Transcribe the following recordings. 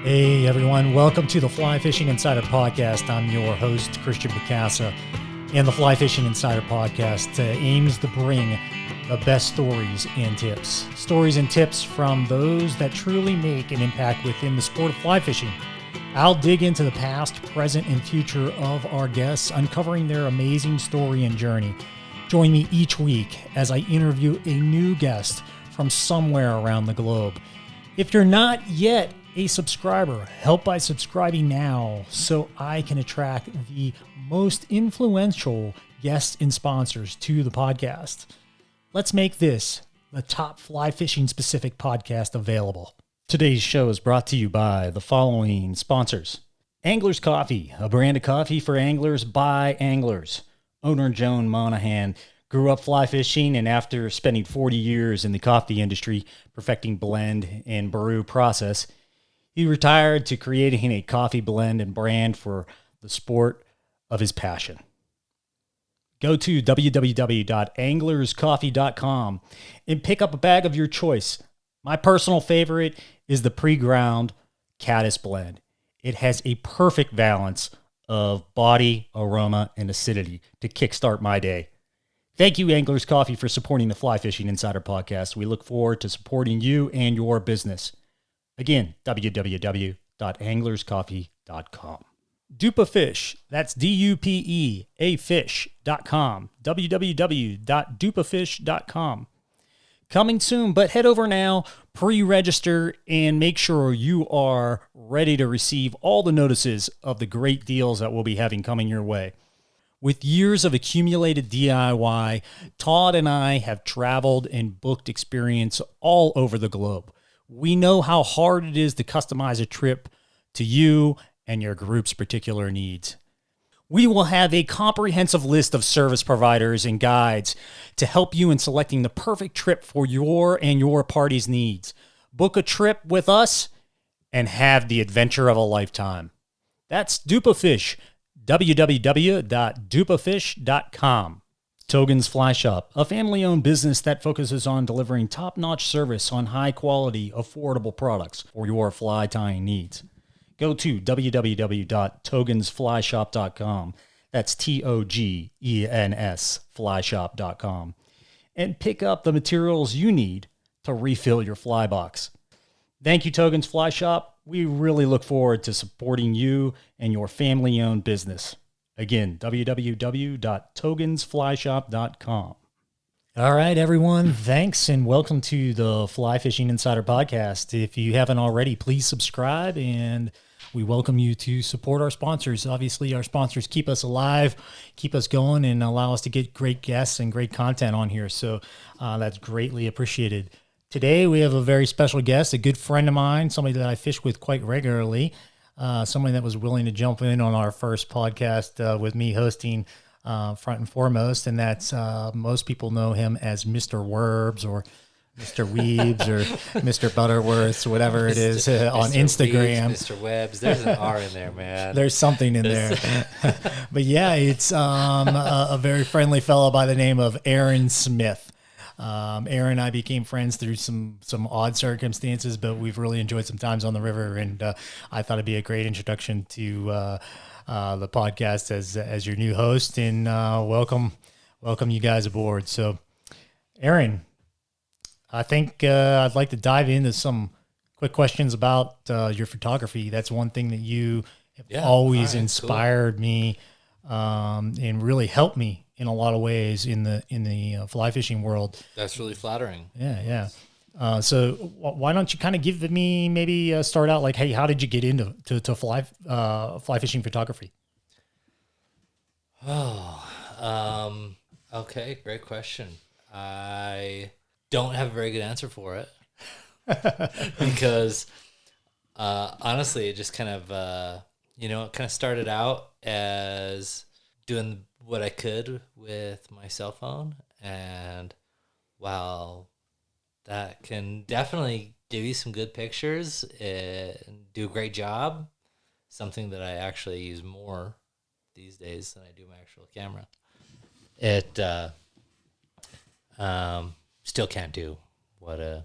Hey everyone, welcome to the Fly Fishing Insider Podcast. I'm your host, Christian Picasso, and the Fly Fishing Insider Podcast aims to bring the best stories and tips. Stories and tips from those that truly make an impact within the sport of fly fishing. I'll dig into the past, present, and future of our guests, uncovering their amazing story and journey. Join me each week as I interview a new guest from somewhere around the globe. If you're not yet a subscriber, help by subscribing now so I can attract the most influential guests and sponsors to the podcast. Let's make this the top fly fishing specific podcast available. Today's show is brought to you by the following sponsors. Angler's Coffee, a brand of coffee for anglers by anglers. Owner Joan Monahan grew up fly fishing, and after spending 40 years in the coffee industry, perfecting blend and brew process, he retired to creating a coffee blend and brand for the sport of his passion. Go to www.anglerscoffee.com and pick up a bag of your choice. My personal favorite is the pre-ground caddis blend. It has a perfect balance of body, aroma, and acidity to kickstart my day. Thank you, Anglers Coffee, for supporting the Fly Fishing Insider Podcast. We look forward to supporting you and your business. Again, www.anglerscoffee.com. Dupa Fish, that's D-U-P-E-A fish.com, www.dupafish.com. Coming soon, but head over now, pre-register, and make sure you are ready to receive all the notices of the great deals that we'll be having coming your way. With years of accumulated DIY, Todd and I have traveled and booked experience all over the globe. We know how hard it is to customize a trip to you and your group's particular needs. We will have a comprehensive list of service providers and guides to help you in selecting the perfect trip for your and your party's needs. Book a trip with us and have the adventure of a lifetime. That's Dupa Fish, www.dupafish.com. Togen's Fly Shop, a family-owned business that focuses on delivering top-notch service on high-quality, affordable products for your fly tying needs. Go to www.togensflyshop.com. That's T-O-G-E-N-S flyshop.com. And pick up the materials you need to refill your fly box. Thank you, Togen's Fly Shop. We really look forward to supporting you and your family-owned business. Again, www.togensflyshop.com. All right, everyone. Thanks and welcome to the Fly Fishing Insider Podcast. If you haven't already, please subscribe, and we welcome you to support our sponsors. Obviously, our sponsors keep us alive, keep us going, and allow us to get great guests and great content on here. So that's greatly appreciated. Today, we have a very special guest, a good friend of mine, somebody that I fish with quite regularly. Somebody that was willing to jump in on our first podcast with me hosting front and foremost, and that's most people know him as Mr. Werbs or Mr. Weebs or Mr. Butterworth, whatever it is on Instagram. Weebs, Mr. Webbs, there's an R in there, man. There's something in there. But yeah, it's a very friendly fellow by the name of Aaron Smith. Aaron and I became friends through some odd circumstances, but we've really enjoyed some times on the river, and I thought it'd be a great introduction to the podcast as your new host, and welcome you guys aboard. So, Aaron, I think I'd like to dive into some quick questions about your photography. That's one thing that you have always inspired me and really helped me in a lot of ways in the fly fishing world. That's really flattering. Yeah. So why don't you kind of give me maybe start out like, hey, how did you get into fly fishing photography? Okay, great question. I don't have a very good answer for it because honestly, it just kind of it kind of started out as doing what I could with my cell phone, and while that can definitely give you some good pictures and do a great job, something that I actually use more these days than I do my actual camera, it still can't do what a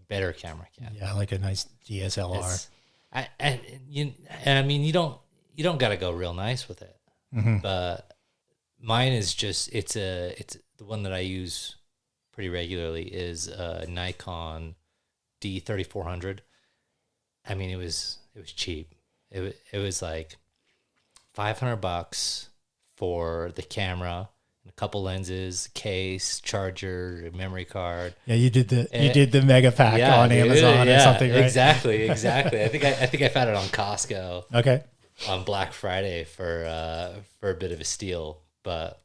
better camera can. Yeah, like a nice DSLR. I mean, you don't got to go real nice with it, but mine is just, it's the one that I use pretty regularly is a Nikon D3400. I mean, it was cheap. It was like $500 for the camera, a couple lenses, case, charger, memory card. Yeah, you did the mega pack on Amazon or something, right? Exactly. I think I found it on Costco. Okay. On Black Friday for a bit of a steal, but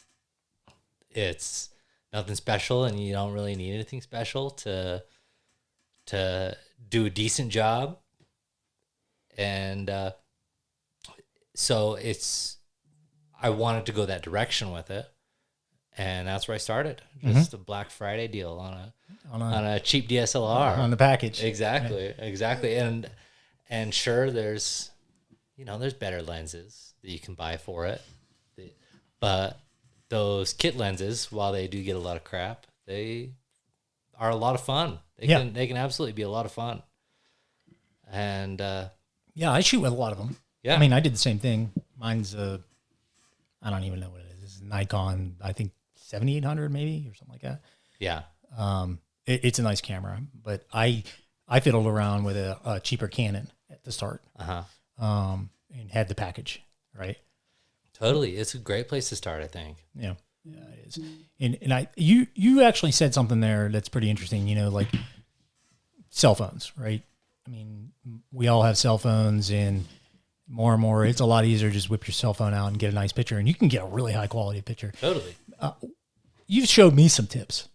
it's nothing special, and you don't really need anything special to do a decent job. And so I wanted to go that direction with it, and that's where I started. Just a Black Friday deal on a cheap DSLR on the package. Exactly. And sure, there's better lenses that you can buy for it, but those kit lenses, while they do get a lot of crap, they are a lot of fun. They can absolutely be a lot of fun. And I shoot with a lot of them. Yeah, I mean, I did the same thing. Mine's I don't even know what it is. It's Nikon, I think 7800 maybe or something like that. Yeah. It's a nice camera, but I fiddled around with a cheaper Canon at the start. And had the package, right? Totally. It's a great place to start, I think. Yeah, it is. And you actually said something there that's pretty interesting, like cell phones, right? I mean, we all have cell phones, and more and more, it's a lot easier to just whip your cell phone out and get a nice picture, and you can get a really high quality picture. Totally. You've showed me some tips.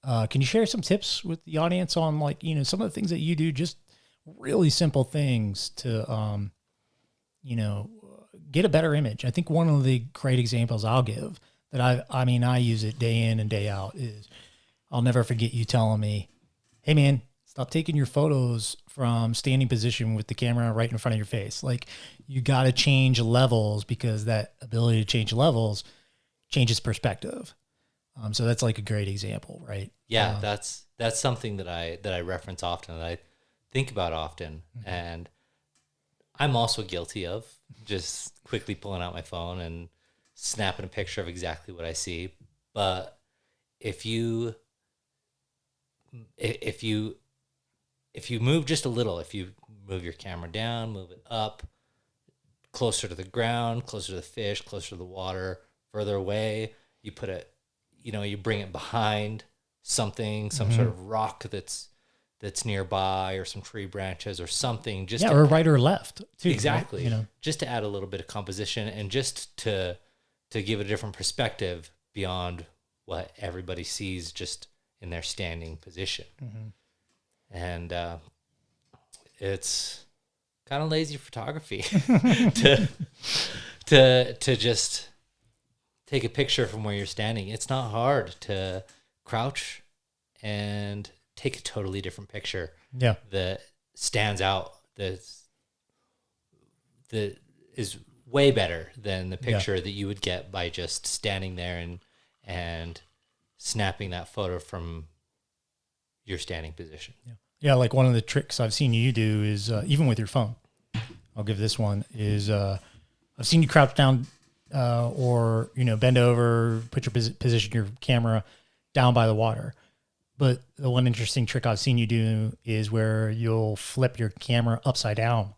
Can you share some tips with the audience on some of the things that you do, just really simple things to, get a better image? I think one of the great examples I'll give that I use it day in and day out is I'll never forget you telling me, hey man, stop taking your photos from standing position with the camera right in front of your face. Like, you got to change levels, because that ability to change levels changes perspective. So that's like a great example, right? Yeah, that's something that I reference often, that I think about often. And I'm also guilty of just quickly pulling out my phone and snapping a picture of exactly what I see. But if you move just a little, if you move your camera down, move it up, closer to the ground, closer to the fish, closer to the water, further away, you put it, you bring it behind something, some sort of rock that's nearby, or some tree branches or something, or right or left too. Exactly. Right? Just to add a little bit of composition, and just to give it a different perspective beyond what everybody sees just in their standing position. And it's kind of lazy photography to just take a picture from where you're standing. It's not hard to crouch and take a totally different picture. Yeah, that stands out. That is way better than the picture that you would get by just standing there and snapping that photo from your standing position. Yeah. Like one of the tricks I've seen you do is even with your phone. I'll give this one is I've seen you crouch down or bend over, put your position your camera down by the water. But the one interesting trick I've seen you do is where you'll flip your camera upside down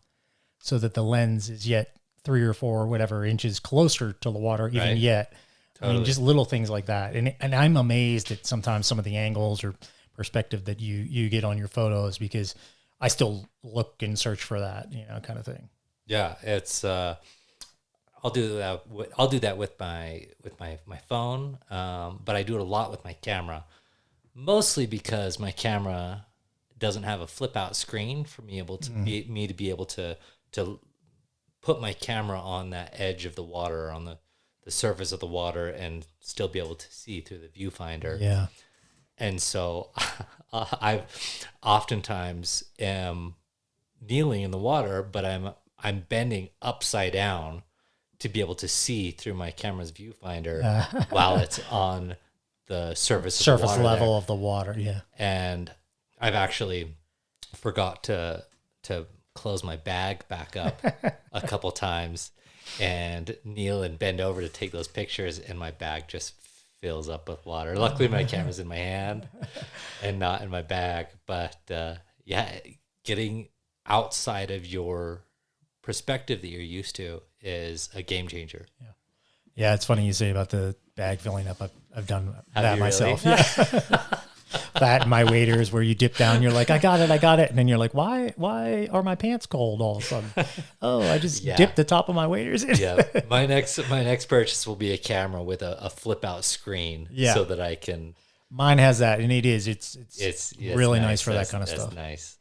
so that the lens is yet 3 or 4 or whatever inches closer to the water, even yet. Totally. I mean, just little things like that. And I'm amazed at sometimes some of the angles or perspective that you get on your photos, because I still look and search for that, kind of thing. Yeah, it's I'll do that with my phone, but I do it a lot with my camera. Mostly because my camera doesn't have a flip out screen for me to be able to put my camera on that edge of the water, on the surface of the water, and still be able to see through the viewfinder. Yeah. And so I oftentimes am kneeling in the water, but I'm bending upside down to be able to see through my camera's viewfinder while it's on the surface level there. of the water. Yeah. And I've actually forgot to close my bag back up a couple times and kneel and bend over to take those pictures, and my bag just fills up with water. Luckily, my camera's in my hand and not in my bag. But yeah, getting outside of your perspective that you're used to is a game changer. Yeah, it's funny you say about the bag filling up. I've done Have that you myself. really? Yeah. That and my waders, where you dip down, you're like, I got it, and then you're like, why are my pants cold all of a sudden? Oh, I just dipped the top of my waders in. Yeah, my next purchase will be a camera with a flip out screen, so that I can. Mine has that, and it's really nice for that kind of stuff.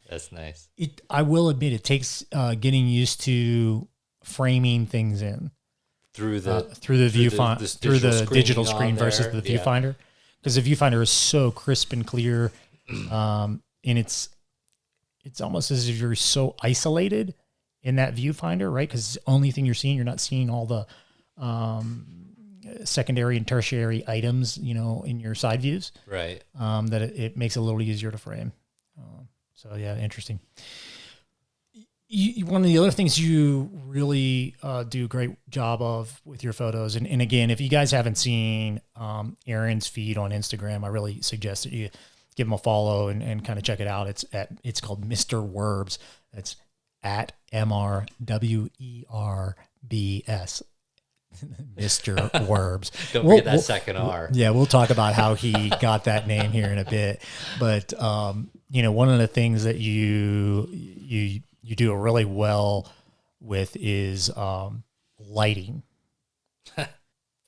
That's nice. I will admit, it takes getting used to framing things in through the digital screen versus the viewfinder, because the viewfinder is so crisp and clear, and it's almost as if you're so isolated in that viewfinder, right? Because the only thing you're seeing, you're not seeing all the secondary and tertiary items, in your side views, right? That it makes it a little easier to frame. So yeah, interesting. One of the other things you really do a great job of with your photos, and again, if you guys haven't seen Aaron's feed on Instagram, I really suggest that you give him a follow and kind of check it out. It's called Mr. Werbs. That's at MRWERBS. Mr. Werbs. Don't forget that second R. Yeah, we'll talk about how he got that name here in a bit. But one of the things that you do it really well with is lighting.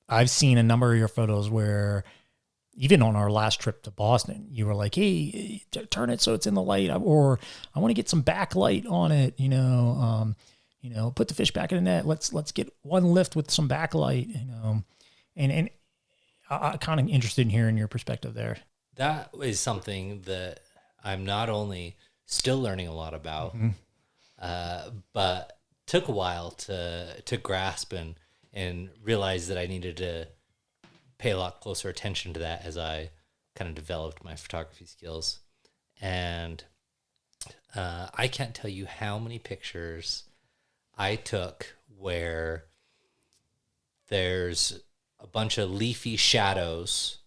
I've seen a number of your photos where, even on our last trip to Boston, you were like, hey, turn it so it's in the light, or I want to get some backlight on it, put the fish back in the net. Let's get one lift with some backlight, and I'm kind of interested in hearing your perspective there. That is something that I'm not only still learning a lot about, but took a while to grasp and realize that I needed to pay a lot closer attention to that as I kind of developed my photography skills. And I can't tell you how many pictures I took where there's a bunch of leafy shadows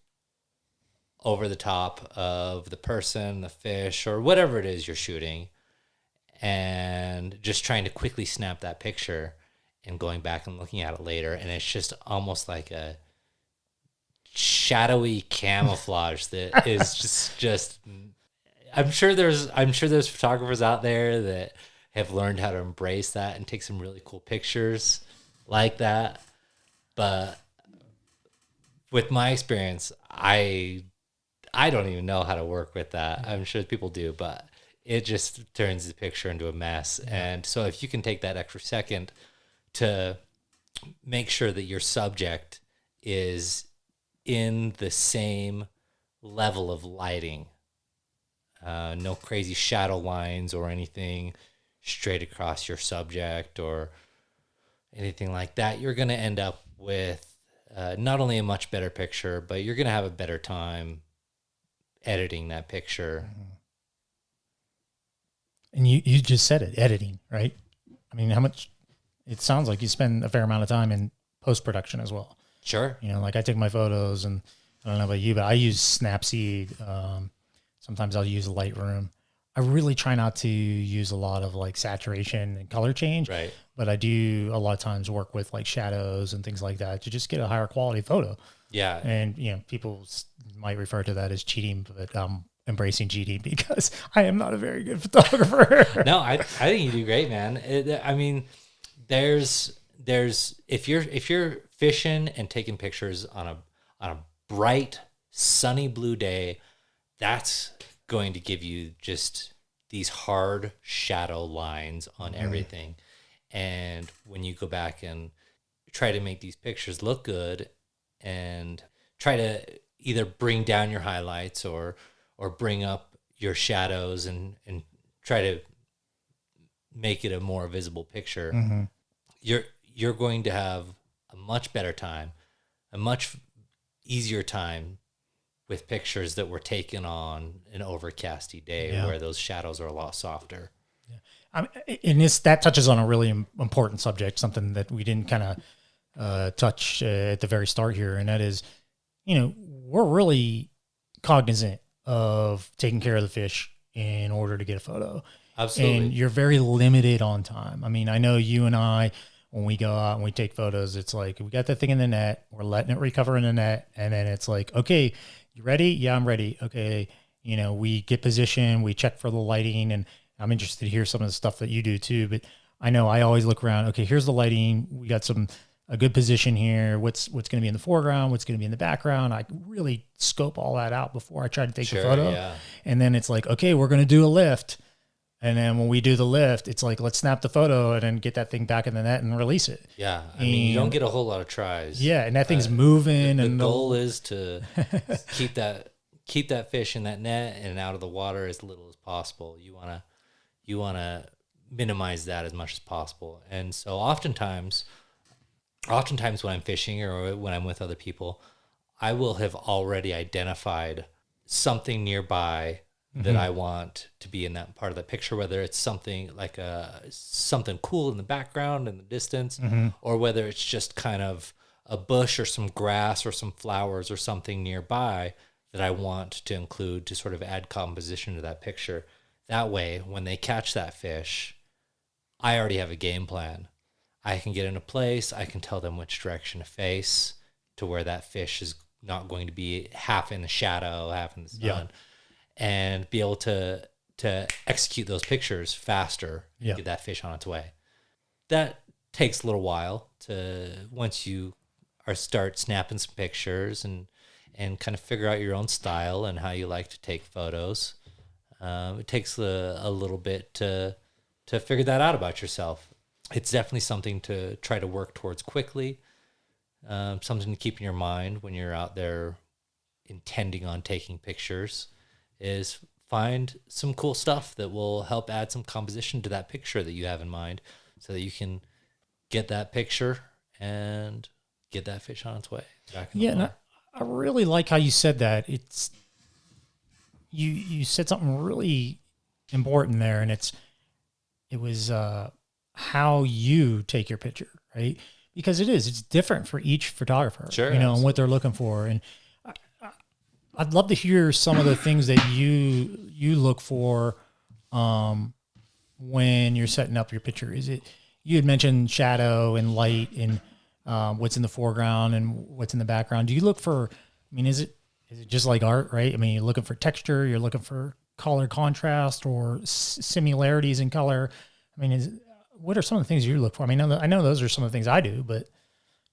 over the top of the person, the fish, or whatever it is you're shooting, and just trying to quickly snap that picture and going back and looking at it later. And it's just almost like a shadowy camouflage that is just I'm sure there's photographers out there that have learned how to embrace that and take some really cool pictures like that. But with my experience, I don't even know how to work with that. I'm sure people do, but it just turns the picture into a mess. And so if you can take that extra second to make sure that your subject is in the same level of lighting, no crazy shadow lines or anything straight across your subject or anything like that, you're going to end up with not only a much better picture, but you're going to have a better time editing that picture. And you just said it, editing, right? I mean, it sounds like you spend a fair amount of time in post-production as well. Sure. Like I take my photos, and I don't know about you, but I use Snapseed. Sometimes I'll use Lightroom. I really try not to use a lot of like saturation and color change, right? But I do a lot of times work with like shadows and things like that to just get a higher quality photo. Yeah. And, people might refer to that as cheating, but I'm embracing cheating because I am not a very good photographer. No, I think you do great, man. I mean, there's if you're fishing and taking pictures on a bright sunny blue day, that's going to give you just these hard shadow lines on everything. And when you go back and try to make these pictures look good and try to either bring down your highlights or bring up your shadows and try to make it a more visible picture, you're going to have a much better time, a much easier time with pictures that were taken on an overcasty day where those shadows are a lot softer. And that touches on a really important subject, something that we didn't kind of touch at the very start here, and that is, we're really cognizant of taking care of the fish in order to get a photo. Absolutely. And you're very limited on time. I mean, I know you and I, when we go out and we take photos, it's like, we got that thing in the net, we're letting it recover in the net, and then it's like, okay, you ready? Yeah, I'm ready. Okay, we get position, we check for the lighting, and I'm interested to hear some of the stuff that you do too. But I know I always look around. Okay, here's the lighting. We got a good position here. What's going to be in the foreground? What's going to be in the background? I really scope all that out before I try to take the photo. Yeah. And then it's like, okay, we're going to do a lift. And then when we do the lift, it's like, let's snap the photo and then get that thing back in the net and release it. Yeah. I mean, you don't get a whole lot of tries. Yeah. And that thing's moving. The goal is to keep that fish in that net and out of the water as little as possible. You want to minimize that as much as possible. And so oftentimes when I'm fishing or when I'm with other people, I will have already identified something nearby that I want to be in that part of the picture, whether it's something like something cool in the background in the distance, or whether it's just kind of a bush or some grass or some flowers or something nearby that I want to include to sort of add composition to that picture. That way, when they catch that fish, I already have a game plan. I can get in a place, I can tell them which direction to face to where that fish is not going to be half in the shadow, half in the sun, and be able to execute those pictures faster and get that fish on its way. That takes a little while once you start snapping some pictures and kind of figure out your own style and how you like to take photos. It takes a little bit to figure that out about yourself. It's definitely something to try to work towards quickly, something to keep in your mind when you're out there intending on taking pictures, is find some cool stuff that will help add some composition to that picture that you have in mind so that you can get that picture and get that fish on its way back in the water. And I really like how you said that. It's you said something really important there, and it was how you take your picture, right? Because it's different for each photographer, and what they're looking for. And I'd love to hear some of the things that you look for when you're setting up your picture. Is it, you had mentioned shadow and light and what's in the foreground and what's in the background. Do you look for, is it just like art, right? I mean, you're looking for texture, you're looking for color contrast or similarities in color. What are some of the things you look for? I know those are some of the things I do, but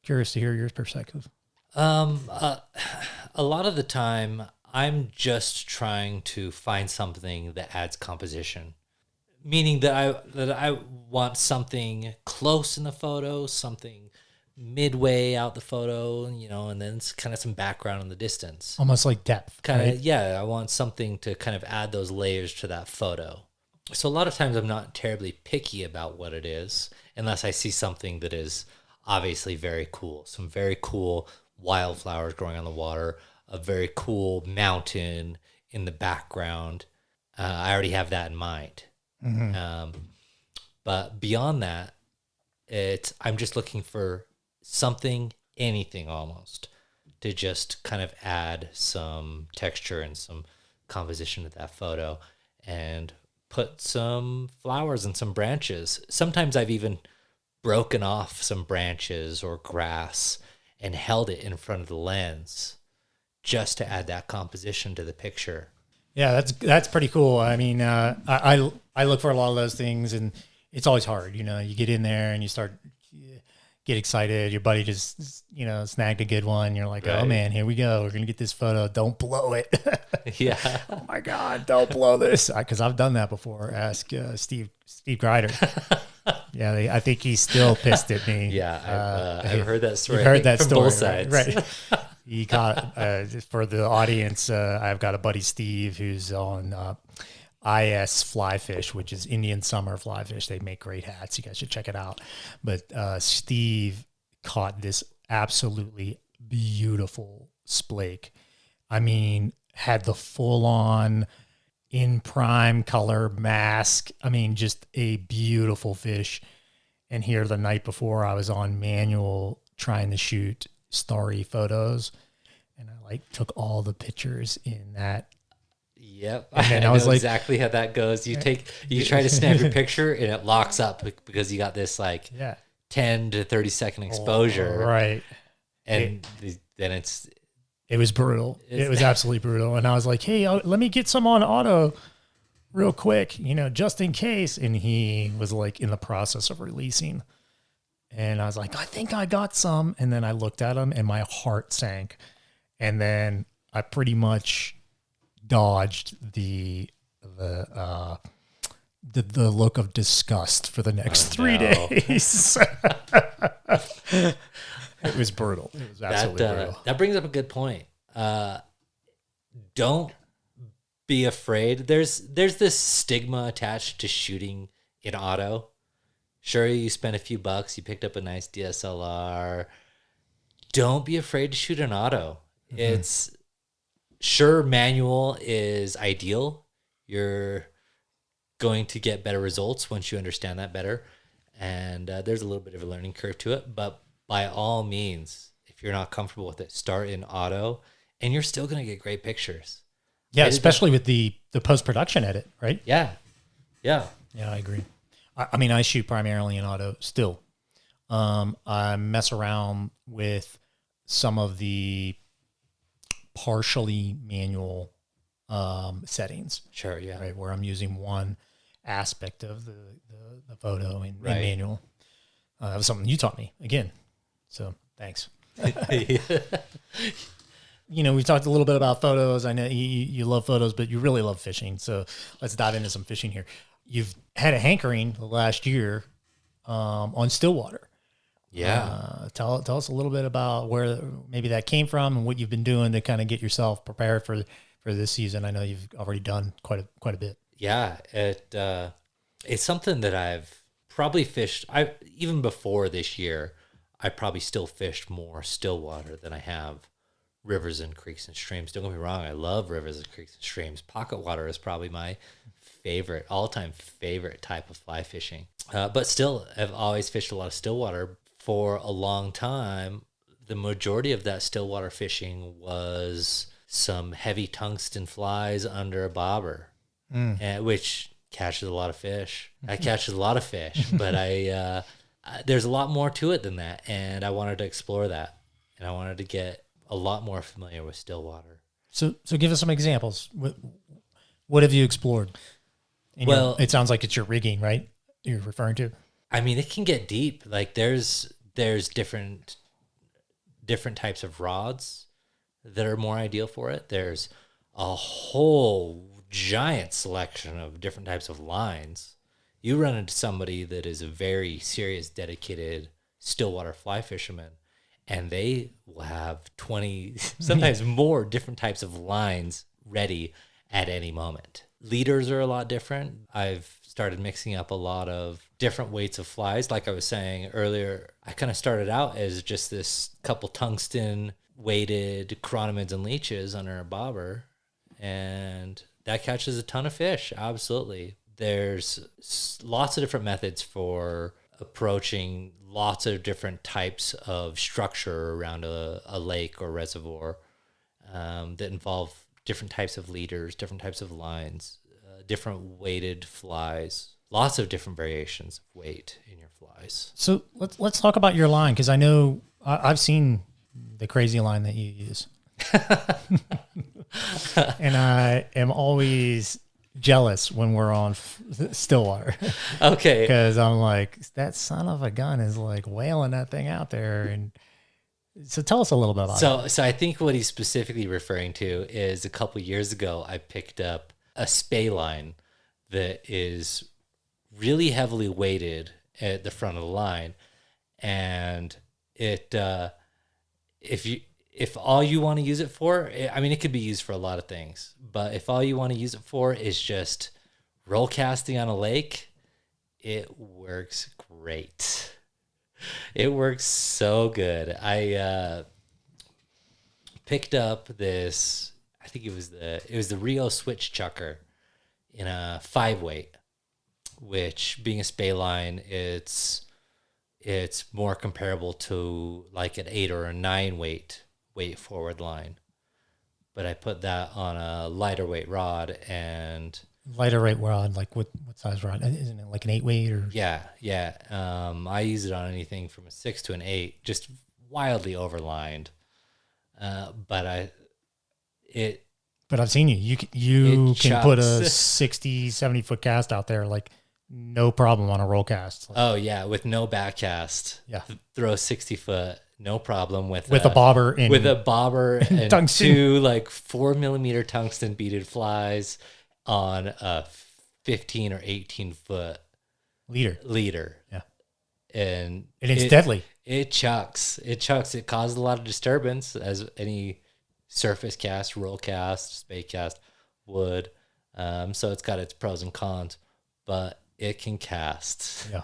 curious to hear your perspective. A lot of the time, I'm just trying to find something that adds composition, meaning that I want something close in the photo, something midway out the photo, and then it's kind of some background in the distance, almost like depth. Right? Yeah, I want something to kind of add those layers to that photo. So a lot of times I'm not terribly picky about what it is, unless I see something that is obviously very cool, some very cool wildflowers growing on the water, a very cool mountain in the background. I already have that in mind. But beyond that, I'm just looking for something, anything almost, to just kind of add some texture and some composition to that photo and put some flowers and some branches. Sometimes I've even broken off some branches or grass and held it in front of the lens just to add that composition to the picture. Yeah, that's pretty cool. I look for a lot of those things, and it's always hard. You get in there and you start get excited. Your buddy just snagged a good one. You're like, right. Oh man, here we go. We're gonna get this photo. Don't blow it. Yeah. Oh my God, don't blow this. Because I've done that before. Ask Steve Grider. Yeah, I think he's still pissed at me. Yeah, I've heard that story. You've heard that from story, both sides. Right? He got for the audience. I've got a buddy Steve who's on IS Fly Fish, which is Indian Summer Fly Fish. They make great hats. You guys should check it out. But Steve caught this absolutely beautiful splake. Had the full on in prime color mask. I mean, just a beautiful fish. And here the night before I was on manual trying to shoot starry photos, and I like took all the pictures in that. Yep. And then I I was know like, exactly how that goes. You try to snap your picture and it locks up because you got this like yeah, 10 to 30 second exposure. right. And then It was brutal. It was absolutely brutal. And I was like, hey, let me get some on auto real quick, just in case. And he was like in the process of releasing. And I was like, I think I got some. And then I looked at him and my heart sank. And then I pretty much dodged the look of disgust for the next 3 days. It was brutal. It was absolutely brutal. That brings up a good point. Don't be afraid. There's this stigma attached to shooting in auto. Sure, you spent a few bucks. You picked up a nice DSLR. Don't be afraid to shoot in auto. Mm-hmm. It's sure manual is ideal. You're going to get better results once you understand that better. And there's a little bit of a learning curve to it. But by all means, if you're not comfortable with it, start in auto and you're still going to get great pictures. Yeah, especially with the post-production edit, right? Yeah. Yeah, I agree. I mean, I shoot primarily in auto still. I mess around with some of the partially manual settings. Sure, yeah. Right, where I'm using one aspect of the photo in manual. That was something you taught me again. So thanks. We talked a little bit about photos. I know you love photos, but you really love fishing. So let's dive into some fishing here. You've had a hankering the last year on stillwater. Yeah. Tell us a little bit about where maybe that came from and what you've been doing to kind of get yourself prepared for this season. I know you've already done quite a bit. Yeah, it's something that I've probably fished. Even before this year, I probably still fished more stillwater than I have rivers and creeks and streams. Don't get me wrong, I love rivers and creeks and streams. Pocket water is probably my all-time favorite type of fly fishing. But still, I've always fished a lot of stillwater for a long time. The majority of that stillwater fishing was some heavy tungsten flies under a bobber, which catches a lot of fish. I catches a lot of fish, but there's a lot more to it than that, and I wanted to explore that, and I wanted to get a lot more familiar with stillwater. So give us some examples. What have you explored? It sounds like it's your rigging, right? You're referring to. I mean, it can get deep. Like there's different types of rods that are more ideal for it. There's a whole giant selection of different types of lines. You run into somebody that is a very serious, dedicated stillwater fly fisherman, and they will have 20, sometimes more different types of lines ready at any moment. Leaders are a lot different. I've started mixing up a lot of different weights of flies. Like I was saying earlier, I kind of started out as just this couple tungsten weighted chironomids and leeches under a bobber, and that catches a ton of fish. Absolutely. There's lots of different methods for approaching lots of different types of structure around a lake or reservoir that involve different types of leaders, different types of lines, different weighted flies, lots of different variations of weight in your flies. So let's talk about your line, because I know I've seen the crazy line that you use. And I am always jealous when we're on stillwater. Okay. Because I'm like, that son of a gun is like whaling that thing out there. And so tell us a little bit about it. So I think what he's specifically referring to is a couple years ago, I picked up a spay line that is really heavily weighted at the front of the line. And it, if all you want to use it for, I mean, it could be used for a lot of things, but if all you want to use it for is just roll casting on a lake, it works great. It works so good. I picked up this, I think it was the Rio switch chucker in a 5 weight, which being a spey line, it's more comparable to like an 8 or a 9 weight forward line. But I put that on a lighter weight rod and lighter weight rod, like what size rod? Isn't it like an 8 weight or? Yeah. I use it on anything from a 6 to an 8, just wildly overlined. But I've seen you can put a 60, 70 foot cast out there like no problem on a roll cast. Oh yeah, with no back cast. Yeah, throw 60 foot, no problem with a bobber and tungsten. 2 like 4 millimeter tungsten beaded flies on a 15 or 18 foot leader. Yeah, and it's deadly. It chucks. It causes a lot of disturbance, as any surface cast, roll cast, spey cast would. So it's got its pros and cons, but it can cast. Yeah,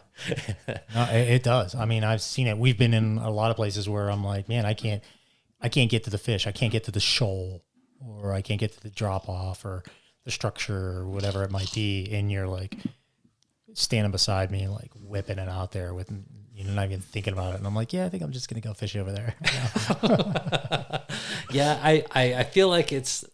no, it does. I mean, I've seen it. We've been in a lot of places where I'm like, man, I can't get to the fish. I can't get to the shoal, or I can't get to the drop off, or the structure, or whatever it might be. And you're like standing beside me, like whipping it out there with, not even thinking about it. And I'm like, yeah, I think I'm just gonna go fish over there. Yeah, I feel like it's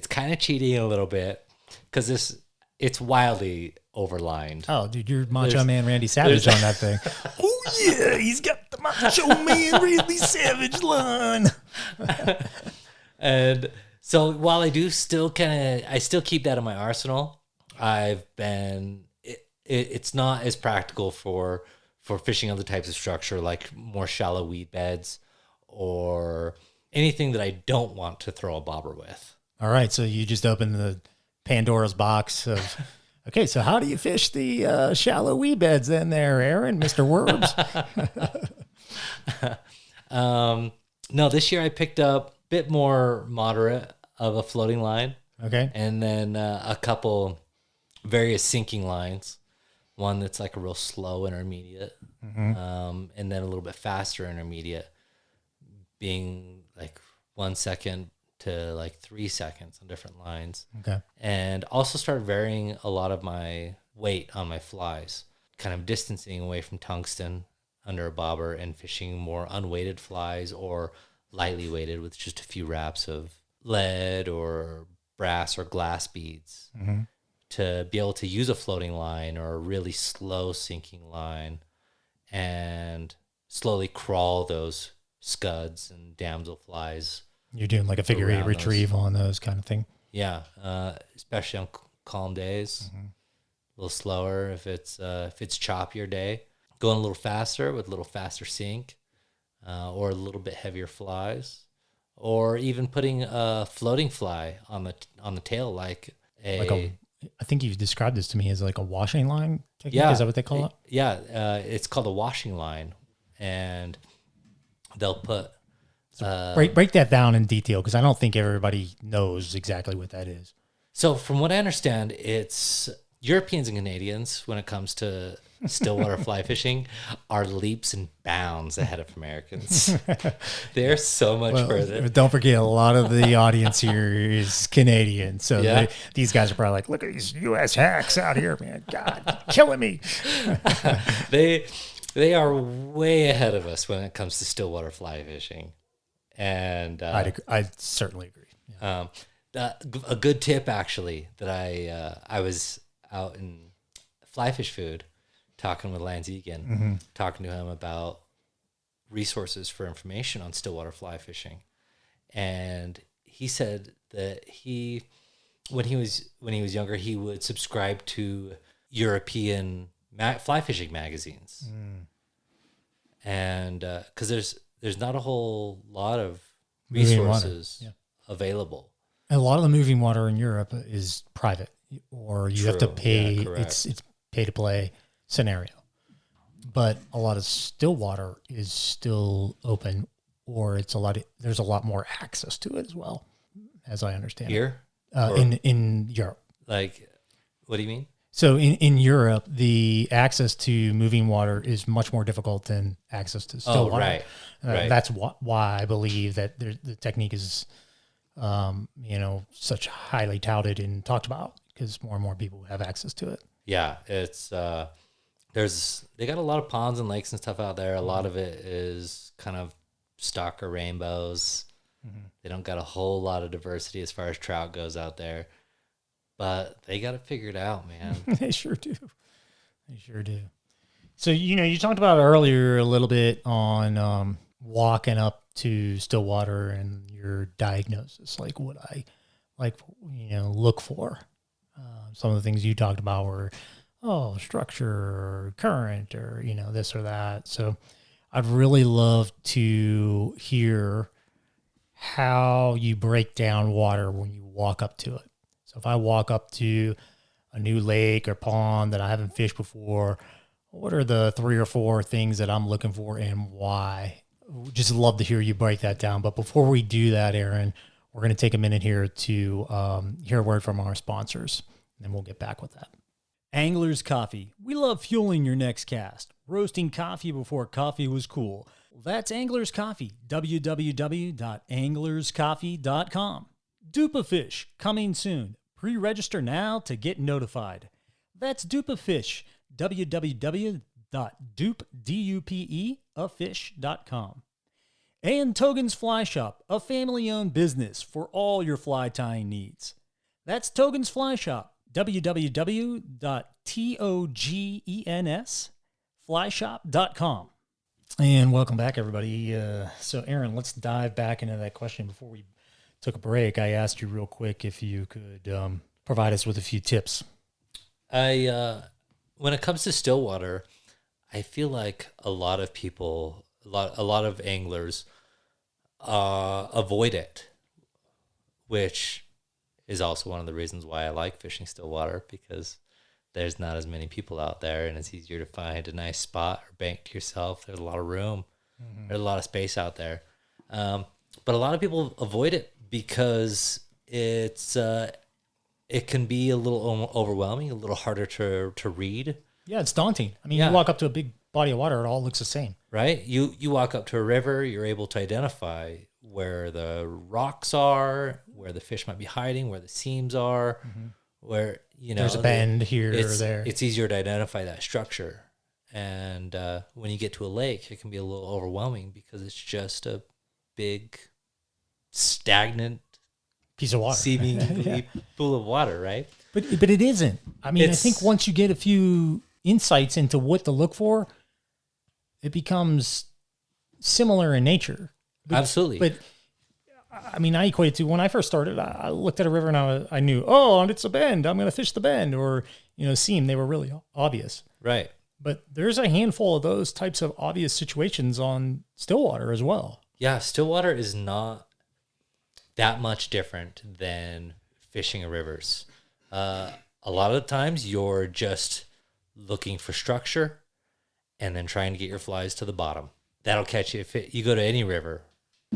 kind of cheating a little bit because it's wildly overlined. Oh, dude, you're Macho Man Randy Savage on that thing. Oh yeah, he's got the Macho Man Randy Savage line. And so while I do still keep that in my arsenal, it's not as practical for fishing other types of structure, like more shallow weed beds or anything that I don't want to throw a bobber with. All right, so you just opened the Pandora's box of, okay, so how do you fish the shallow weed beds then there, Aaron, Mr. Werbs? No, this year I picked up a bit more moderate of a floating line. Okay. And then a couple various sinking lines. One that's like a real slow intermediate, and then a little bit faster intermediate, being like 1 second to like 3 seconds on different lines. Okay. And also started varying a lot of my weight on my flies, kind of distancing away from tungsten under a bobber and fishing more unweighted flies or lightly weighted with just a few wraps of lead or brass or glass beads. To be able to use a floating line or a really slow sinking line and slowly crawl those scuds and damselflies. You're doing like a figure 8 retrieve on those kind of thing. Yeah, especially on calm days. A little slower if it's choppier day. Going a little faster with a little faster sink, or a little bit heavier flies, or even putting a floating fly on the tail like I think you've described this to me as like a washing line technique. Yeah. Is that what they call it? Yeah. It's called a washing line, and they'll put, break that down in detail, because I don't think everybody knows exactly what that is. So from what I understand, it's Europeans and Canadians, when it comes to stillwater fly fishing, are leaps and bounds ahead of Americans. They're so much further. Don't forget, a lot of the audience here is Canadian. So these guys are probably like, look at these U.S. hacks out here, man. God, killing me. They are way ahead of us when it comes to stillwater fly fishing. And I certainly agree. Yeah. A good tip, actually, that I was out in Fly Fish Food talking with Lance Egan, talking to him about resources for information on stillwater fly fishing. And he said that when he was younger, he would subscribe to European fly fishing magazines. And because there's not a whole lot of resources available. A lot of the moving water in Europe is private, or you have to pay. It's pay to play scenario. But a lot of still water is still open, or there's a lot more access to it as well, as I understand. Here? In Europe. Like, what do you mean? So in Europe, the access to moving water is much more difficult than access to still water. Right. That's why I believe that the technique is, such highly touted and talked about, because more and more people have access to it. Yeah, it's they got a lot of ponds and lakes and stuff out there. A lot of it is kind of stock or rainbows. They don't got a whole lot of diversity as far as trout goes out there, but they got it figured out, man. They sure do. They sure do. So, you talked about earlier a little bit on walking up to Stillwater and your diagnosis, like what I look for. Some of the things you talked about were, structure or current or, this or that. So I'd really love to hear how you break down water when you walk up to it. So if I walk up to a new lake or pond that I haven't fished before, what are the 3 or 4 things that I'm looking for and why? Just love to hear you break that down. But before we do that, Aaron, we're going to take a minute here to hear a word from our sponsors, and then we'll get back with that. Angler's Coffee. We love fueling your next cast. Roasting coffee before coffee was cool. That's Angler's Coffee. www.anglerscoffee.com. Dupa Fish. Coming soon. Pre-register now to get notified. That's Dupa Fish. www.dupeafish.com. And Togen's Fly Shop, a family-owned business for all your fly tying needs. That's Togen's Fly Shop, www.togensflyshop.com. And welcome back, everybody. So, Aaron, let's dive back into that question. Before we took a break, I asked you real quick if you could provide us with a few tips. When it comes to Stillwater, I feel like a lot of people, a lot of anglers avoid it, which is also one of the reasons why I like fishing Stillwater, because there's not as many people out there and it's easier to find a nice spot or bank to yourself. There's a lot of room. There's a lot of space out there. But a lot of people avoid it because it can be a little overwhelming, a little harder to read. Yeah, it's daunting. I mean, you walk up to a big body of water, it all looks the same. Right? You walk up to a river, you're able to identify where the rocks are, where the fish might be hiding, where the seams are, where, there's a bend here or there. It's easier to identify that structure. And when you get to a lake, it can be a little overwhelming because it's just a big, stagnant piece of water, seemingly pool of water, right? But it isn't. I mean, I think once you get a few insights into what to look for, it becomes similar in nature. Absolutely. But I mean, I equate it to when I first started, I looked at a river and I knew, and it's a bend. I'm going to fish the bend, or, seam. They were really obvious. Right. But there's a handful of those types of obvious situations on Stillwater as well. Yeah. Stillwater is not that much different than fishing rivers. A lot of the times you're just looking for structure and then trying to get your flies to the bottom. That'll catch you. If you go to any river,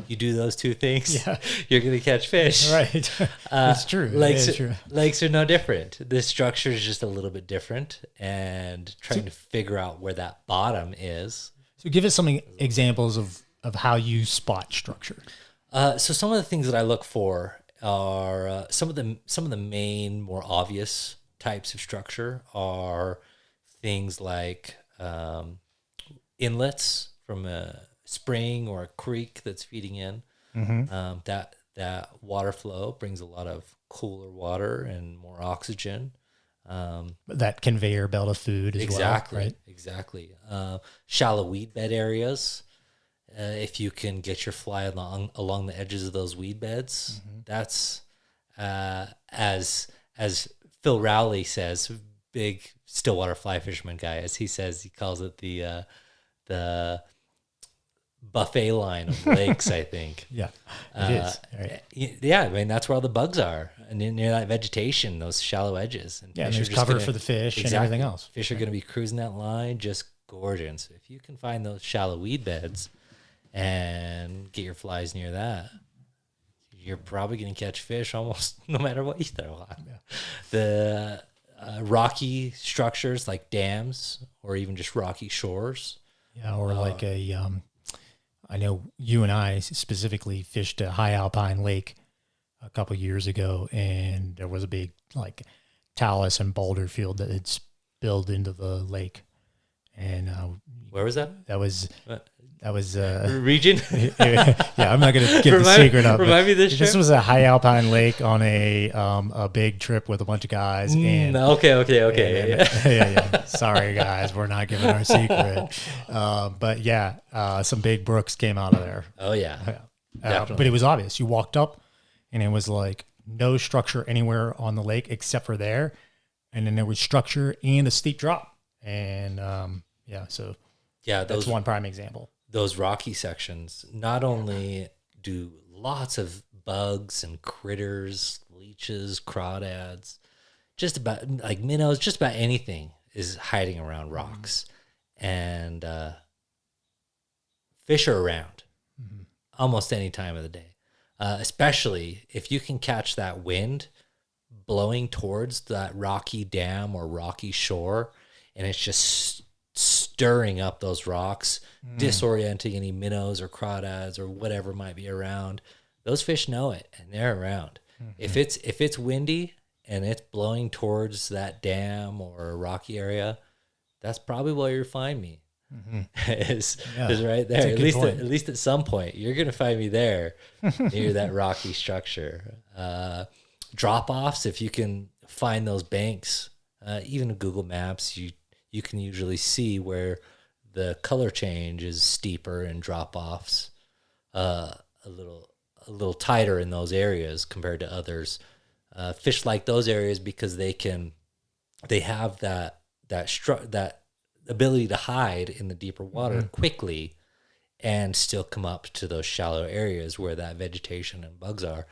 you do those two things, you're going to catch fish. Right. It's true. Lakes are no different. The structure is just a little bit different, and trying to figure out where that bottom is. So give us some examples of how you spot structure. So some of the things that I look for are some of the main, more obvious types of structure are things like inlets from a spring or a creek that's feeding in. That water flow brings a lot of cooler water and more oxygen. That conveyor belt of food as well, right? Exactly. Shallow weed bed areas. If you can get your fly along the edges of those weed beds, that's as Phil Rowley says, big Stillwater fly fisherman guy, as he says, he calls it the buffet line of lakes, I think. Yeah, it is. Right. Yeah, I mean, that's where all the bugs are. And near that vegetation, those shallow edges. And there's cover for the fish and everything else. Fish are going to be cruising that line, just gorgeous. So if you can find those shallow weed beds and get your flies near that, you're probably going to catch fish almost no matter what you throw on. Yeah. The rocky structures like dams or even just rocky shores. Yeah, or like I know you and I specifically fished a high alpine lake a couple years ago, and there was a big talus and boulder field that had spilled into the lake. And where was that? That was region. Yeah, I'm not gonna give the secret up. Remind me this. This was a high alpine lake on a big trip with a bunch of guys. And Okay. Yeah. Sorry guys, we're not giving our secret. But yeah, some big brooks came out of there. Oh yeah. But it was obvious. You walked up, and it was like no structure anywhere on the lake except for there, and then there was structure and a steep drop. And that's one prime example. Those rocky sections not only do lots of bugs and critters, leeches, crawdads, just about like minnows, just about anything is hiding around rocks. And fish are around almost any time of the day, especially if you can catch that wind blowing towards that rocky dam or rocky shore, and it's just stirring up those rocks, disorienting any minnows or crawdads or whatever might be around. Those fish know it, and they're around. If it's windy and it's blowing towards that dam or a rocky area, that's probably where you'll find me. Is right there. At least at some point, you're gonna find me there near that rocky structure. Drop offs, if you can find those banks, even in Google Maps, you can usually see where the color change is steeper and drop offs a little tighter in those areas compared to others. Fish like those areas because they have that ability to hide in the deeper water quickly and still come up to those shallow areas where that vegetation and bugs are,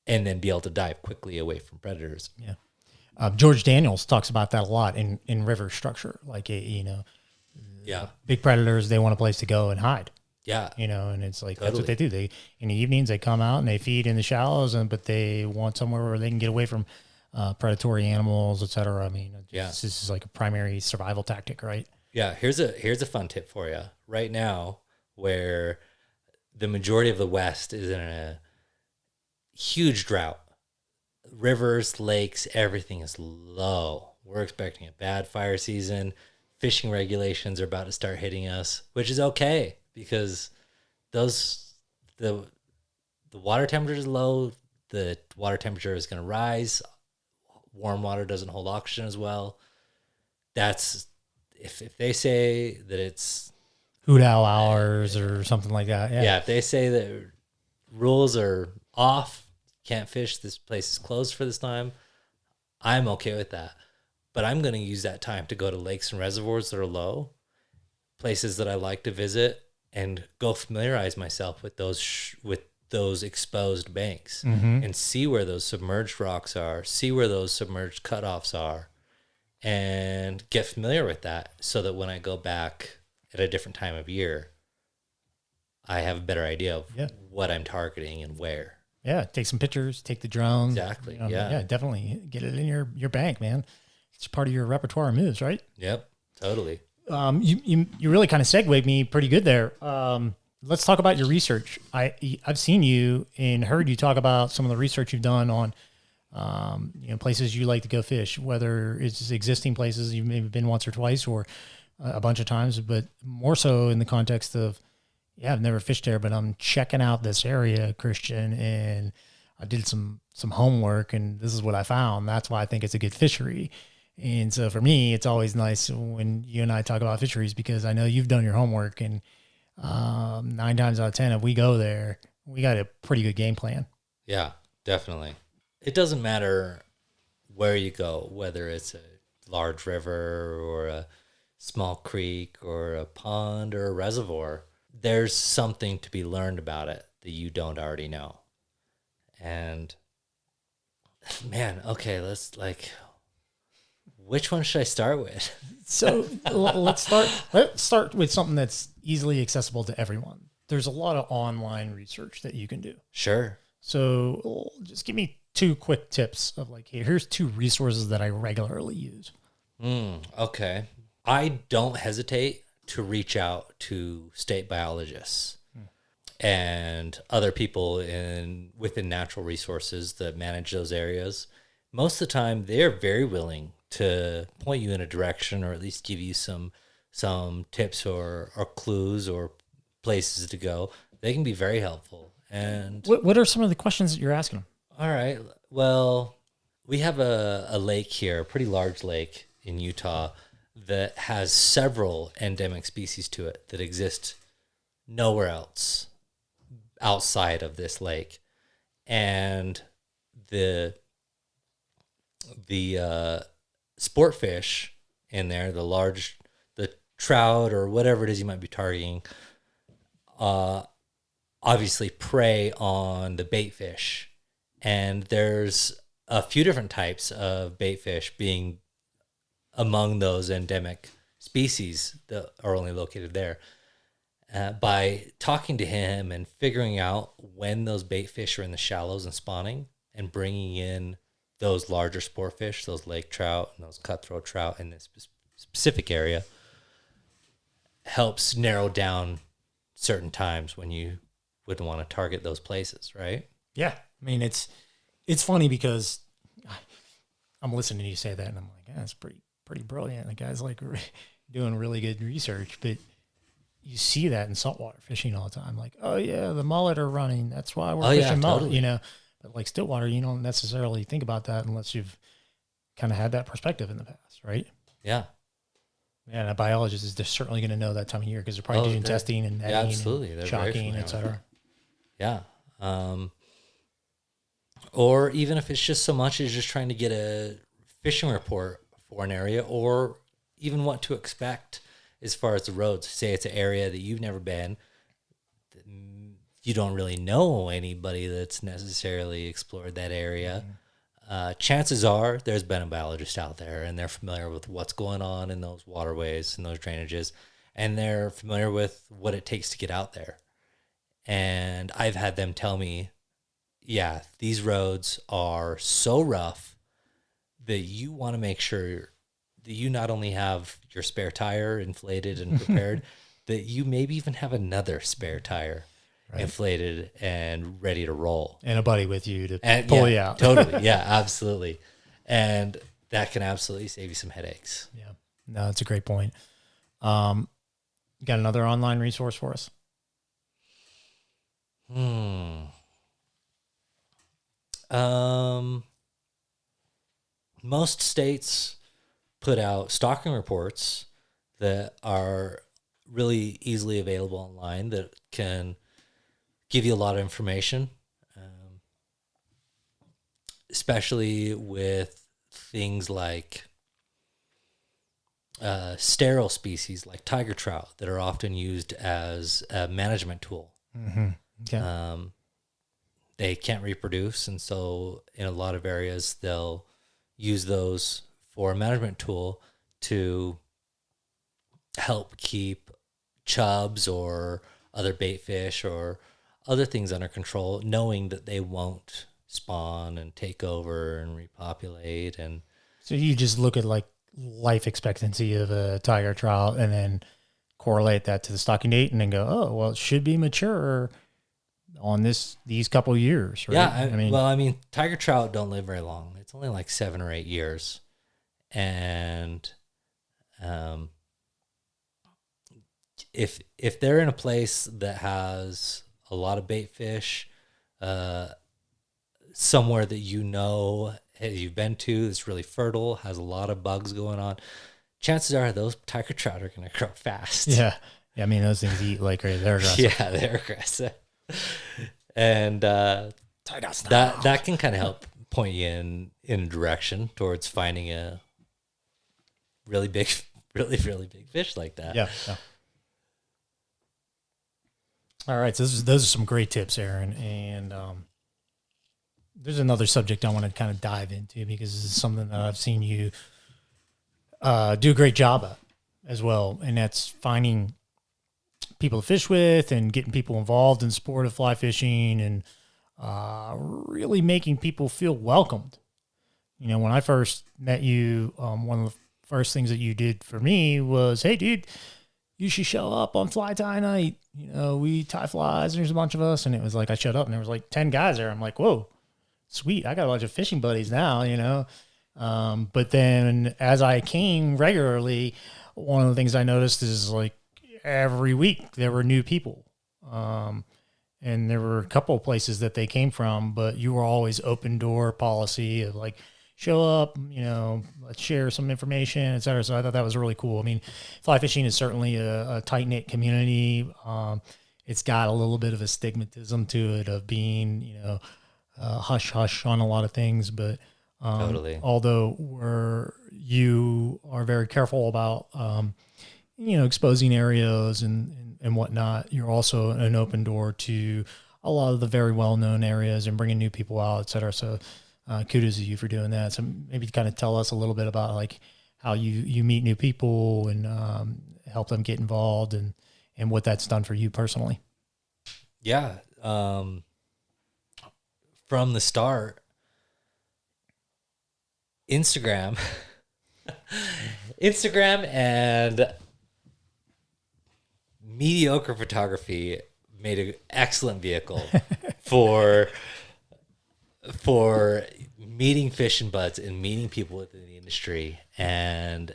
and then be able to dive quickly away from predators. Yeah. George Daniels talks about that a lot in river structure. Like, big predators, they want a place to go and hide. Yeah. And it's like, that's what they do. They, in the evenings, they come out and they feed in the shallows, but they want somewhere where they can get away from predatory animals, et cetera. I mean, this is like a primary survival tactic, right? Yeah. Here's a fun tip for you right now, where the majority of the West is in a huge drought. Rivers, lakes, everything is low. We're expecting a bad fire season. Fishing regulations are about to start hitting us, which is okay because the water temperature is low. The water temperature is going to rise. Warm water doesn't hold oxygen as well. That's if they say that it's hoot owl hours or something like that. Yeah. If they say that rules are off, can't fish, this place is closed for this time, I'm okay with that. But I'm going to use that time to go to lakes and reservoirs that are low, places that I like to visit, and go familiarize myself with those exposed banks and see where those submerged rocks are, see where those submerged cutoffs are, and get familiar with that so that when I go back at a different time of year, I have a better idea of what I'm targeting and where. Yeah, take some pictures, take the drone. Exactly. Definitely get it in your bank, man. It's part of your repertoire of moves, right? Yep, totally. You really kind of segued me pretty good there. Let's talk about your research. I've seen you and heard you talk about some of the research you've done on places you like to go fish, whether it's existing places you've maybe been once or twice or a bunch of times, but more so in the context of, I've never fished there, but I'm checking out this area, Christian, and I did some homework, and this is what I found. That's why I think it's a good fishery. And so for me, it's always nice when you and I talk about fisheries because I know you've done your homework, and 9 times out of 10, if we go there, we got a pretty good game plan. Yeah, definitely. It doesn't matter where you go, whether it's a large river or a small creek or a pond or a reservoir. There's something to be learned about it that you don't already know. And man, okay, which one should I start with? So let's start with something that's easily accessible to everyone. There's a lot of online research that you can do. Sure. So just give me 2 quick tips of hey, here's 2 resources that I regularly use. Okay. I don't hesitate to reach out to state biologists and other people within natural resources that manage those areas most of the time they're very willing to point you in a direction, or at least give you some tips or clues or places to go. They can be very helpful. And what are some of the questions that you're asking them? all right, well, we have a lake here, a pretty large lake in Utah that has several endemic species to it that exist nowhere else outside of this lake. And the sport fish in there, the trout or whatever it is you might be targeting, obviously prey on the bait fish. And there's a few different types of bait fish being among those endemic species that are only located there. By talking to him and figuring out when those bait fish are in the shallows and spawning, and bringing in those larger sport fish, those lake trout and those cutthroat trout in this specific area, helps narrow down certain times when you wouldn't want to target those places, right? Yeah. I mean, it's funny because I'm listening to you say that and I'm like, yeah, that's pretty brilliant. The guy's like doing really good research, but you see that in saltwater fishing all the time. Like, oh yeah, the mullet are running. That's why we're fishing mullet, totally. you know. But like stillwater, you don't necessarily think about that unless you've kind of had that perspective in the past, right? Yeah. Yeah, and a biologist is just certainly going to know that time of year because they're probably doing testing and netting absolutely. and shocking, et cetera. Yeah. Or even if it's just so much as just trying to get a fishing report for an area, or even what to expect as far as the roads. Say it's an area that you've never been, you don't really know anybody that's necessarily explored that area. Chances are there's been a biologist out there and they're familiar with what's going on in those waterways and those drainages, and they're familiar with what it takes to get out there. And I've had them tell me, yeah, these roads are so rough that you want to make sure that you not only have your spare tire inflated and prepared, that you maybe even have another spare tire inflated and ready to roll. And a buddy with you to pull you out. Totally. Yeah, absolutely. And that can absolutely save you some headaches. Yeah. No, that's a great point. You got another online resource for us? Most states put out stalking reports that are really easily available online that can give you a lot of information, especially with things like sterile species like tiger trout that are often used as a management tool. Mm-hmm. Okay. They can't reproduce, and so in a lot of areas they'll use those for a management tool to help keep chubs or other bait fish or other things under control, knowing that they won't spawn and take over and repopulate. And so you just look at like life expectancy of a tiger trout and then correlate that to the stocking date and then go, oh, well, it should be mature on these couple of years, right? Yeah, I mean, tiger trout don't live very long. It's only like 7 or 8 years. And if they're in a place that has a lot of bait fish, somewhere that you've been to that's really fertile, has a lot of bugs going on, chances are those tiger trout are going to grow fast. Yeah. I mean, those things eat like they're aggressive. Yeah, they're aggressive. And that can kind of help point you in a direction towards finding a really big fish like that. Yeah. All right, so those are some great tips, Aaron. And there's another subject I want to kind of dive into because this is something that I've seen you do a great job at as well, and that's finding people to fish with and getting people involved in the sport of fly fishing and really making people feel welcomed. You know, when I first met you, one of the first things that you did for me was, hey, dude, you should show up on fly tie night. You know, we tie flies and there's a bunch of us. And it was like, I showed up and there was like 10 guys there. I'm like, whoa, sweet, I got a bunch of fishing buddies now, but then as I came regularly, one of the things I noticed is like every week there were new people. And there were a couple of places that they came from, but you were always open door policy of like, show up, let's share some information, et cetera. So I thought that was really cool. I mean, fly fishing is certainly a tight knit community. It's got a little bit of a stigmatism to it of being, hush hush on a lot of things, but Totally. although you are very careful about, exposing areas and whatnot, you're also an open door to a lot of the very well-known areas and bringing new people out, et cetera. So kudos to you for doing that. So maybe kind of tell us a little bit about like how you meet new people and help them get involved and what that's done for you personally. Yeah. From the start, Instagram and mediocre photography made an excellent vehicle for meeting fishing buds and meeting people within the industry. And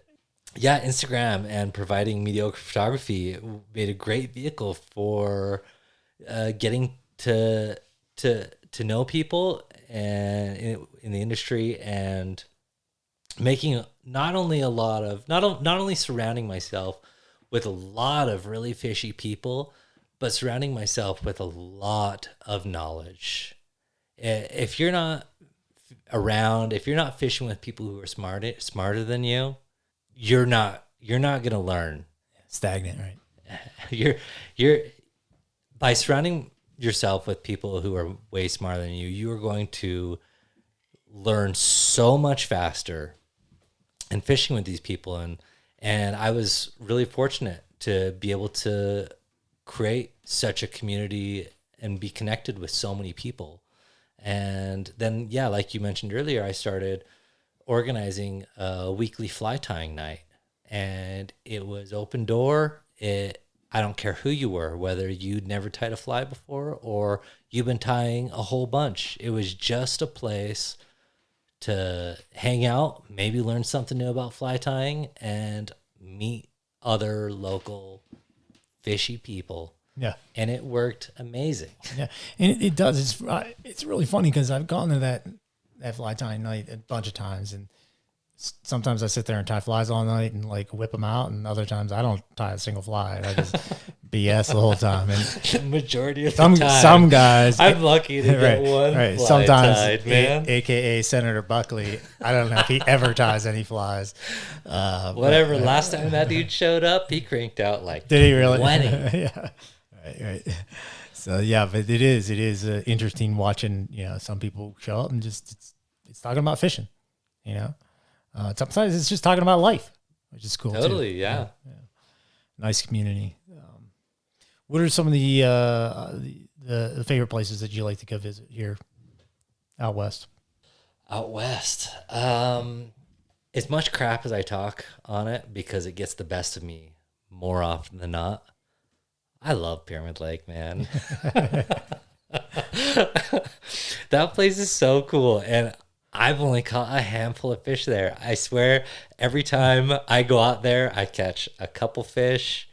yeah, Instagram and providing mediocre photography made a great vehicle for getting to know people and in the industry, and making not only surrounding myself with a lot of really fishy people, but surrounding myself with a lot of knowledge. If you're not fishing with people who are smarter than you, you're not going to learn. Stagnant, right? You're by surrounding yourself with people who are way smarter than you are going to learn so much faster. And fishing with these people, and I was really fortunate to be able to create such a community and be connected with so many people. And then, yeah, like you mentioned earlier, I started organizing a weekly fly tying night, and it was open door. I don't care who you were, whether you'd never tied a fly before or you've been tying a whole bunch. It was just a place to hang out, maybe learn something new about fly tying, and meet other local fishy people. Yeah. And it worked amazing. Yeah. And it does. It's really funny because I've gone to that fly tying night a bunch of times, and sometimes I sit there and tie flies all night and like whip them out, and other times I don't tie a single fly. I just BS the whole time. And the majority of the time, some guys, I'm lucky to get one fly sometimes tied, man. AKA Senator Buckley. I don't know if he ever ties any flies. Whatever. Last time that dude showed up, he cranked out like did he really? 20. Yeah. Right. So yeah, but it is interesting watching, some people show up and just it's talking about fishing, sometimes it's just talking about life, which is cool. Totally. Too. Yeah. Nice community. What are some of the favorite places that you like to go visit here out west? Out west. As much crap as I talk on it, because it gets the best of me more often than not, I love Pyramid Lake, man. That place is so cool. And I've only caught a handful of fish there. I swear, every time I go out there, I catch a couple fish.